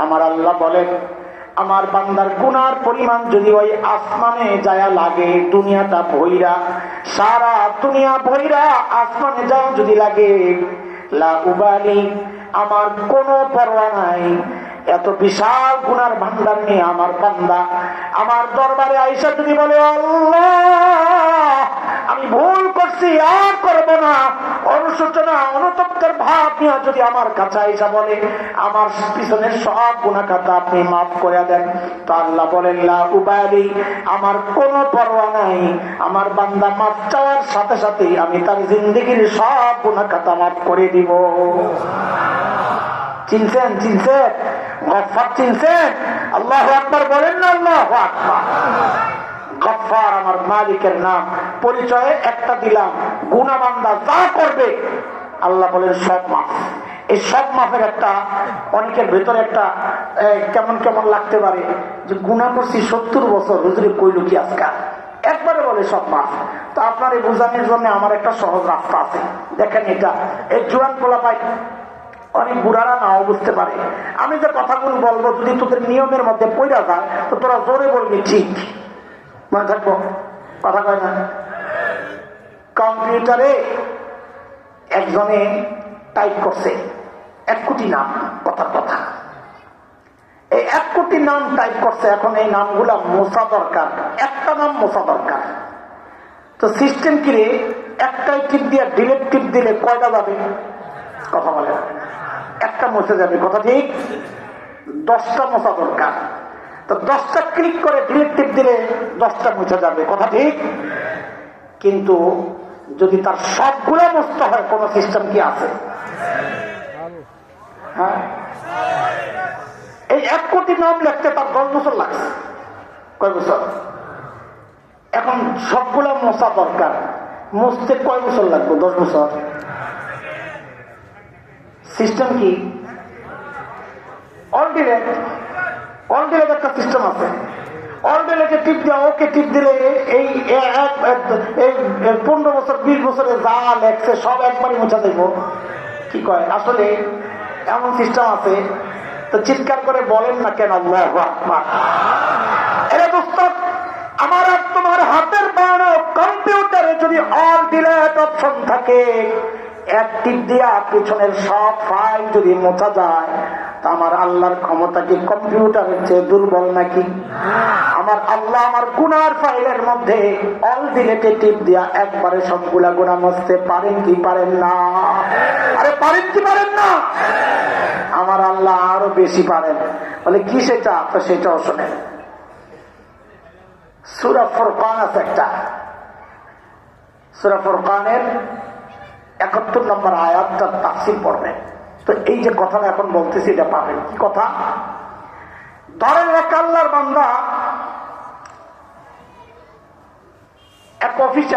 আমার আল্লাহ বলেন, আমার বান্দার গুনার পরিমাণ যদি ওই আসমানে যায় লাগে, দুনিয়াটা ভৈরা, সারা দুনিয়া ভৈরা আসমানে যায় যদি লাগে, লা উবালি, আমার কোনো পরোয়া নাই। এত বিশাল গুনার ভান্ডার নিয়ে আমার বান্দা আমার দরবারে আয়েশা যদি বলে, আল্লাহ আমি ভুল করছি, আর করব না, অনুশোচনা অনুতপ্তের ভাব নিয়ে যদি আমার কাছে আয়েশা বলে, আমার পিছনের সব গুনাহ খাতা আপনি মাফ করে দেন, তো আল্লাহ বলেন, লা উবালি, আমার কোনো পরোয়া নাই। আমার বান্দা মাফ চাওয়ার সাথে সাথে আমি তার জিন্দেগির সব গুনাহ খাতা মাফ করে দিব। চিনছেন? চিনছেন? গফফার চিনছেন? আল্লাহু আকবার বলেন না? আল্লাহু আকবার। গফফার আমার মালিকের নাম, পরিচয়ে একটা দিলাম, গুনাহ বান্দা যা করবে আল্লাহ বলেন সব মাফ। এই সব মাফের একটা অনেকের ভেতরে একটা কেমন কেমন লাগতে পারে যে গুনাহ করছি 70 বছর, হুজুরে কইল কি আজকা, একবারে বলে সব মাফ। তো আপনার এই বোঝানোর জন্য আমার একটা সহজ রাস্তা আছে। দেখেন, এটা এই জোয়ান পোলা পাই, অনেক বুড়ারা নাও বুঝতে পারে। আমি যে কথাগুলো বলবো যদি তোদের নিয়মের মধ্যে পড়া যায় তো তোরা জোরে বলবি ঠিক, মনে থাকবো। কথা কয় না? কম্পিউটারে একজনে টাইপ করছে 1 কোটি নাম, কথার কথা। এই 1 কোটি নাম টাইপ করছে। এখন এই নামগুলা মোছা দরকার, একটা নাম মোছা দরকার। তো সিস্টেম কি রে, একটাই টিপ দিয়ে ডিলেট টিপ দিলে কয়টা যাবে? কথা বলে, একটা মুছে যাবে। কথা ঠিক? 10টা মোছা দরকার। তো 10টা ক্লিক করে ডিলিট টিপ দিলে 10টা মুছে যাবে। কথা ঠিক? কিন্তু যদি তার সবগুলো মুছতে হয়, কোন সিস্টেম কি আছে? হ্যাঁ, এই 1 কোটি নাম লিখতে তার 10 বছর লাগছে। কয় বছর? এখন সবগুলো মোছা দরকার, মুছতে কয় বছর লাগবে? 10 বছর। সিস্টেম কি? All delete. অল ডিলেট একটা সিস্টেম আছে। অল ডিলেটে টিপ দেওয়া, ওকে টিপ দিলে এই 15 বছর 20 বছরে যা লেখছে সব একবারই মুছা দেব। কি কয়? আসলে এমন সিস্টেম আছে। তো চিৎকার করে বলেন না কেন? আল্লাহু আকবার। এরে দোস্ত, আমার আর তোমার হাতের বানানো কম্পিউটারে যদি অল ডিলেট অপশন থাকে, এক টিপ দিয়া পিছনের সব ফাইল যদি মোছা যায়, তা আমার আল্লাহর ক্ষমতা কি কম্পিউটারের চেয়ে দুর্বল নাকি? আমার আল্লাহ আমার গুনার ফাইলের মধ্যে অল ডিলেটে টিপ দিয়া একবারে সবগুলা গুনাহ মুছতে পারেন কি পারেন না? আরে পারেন কি পারেন না? আমার আল্লাহ আরো বেশি পারেন। বলে কি সেটা? তো সেটাও শোনেন। সূরা ফুরকান আছে একটা, সূরা ফুরকানের 71 নম্বর আয়াতটা তাফসীর পড়বেন। তো এই যে কথাটা এখন বলতেছি এটা পাবেন। কি কথা? ধরেন এক আল্লাহর বান্দা এক অফিসে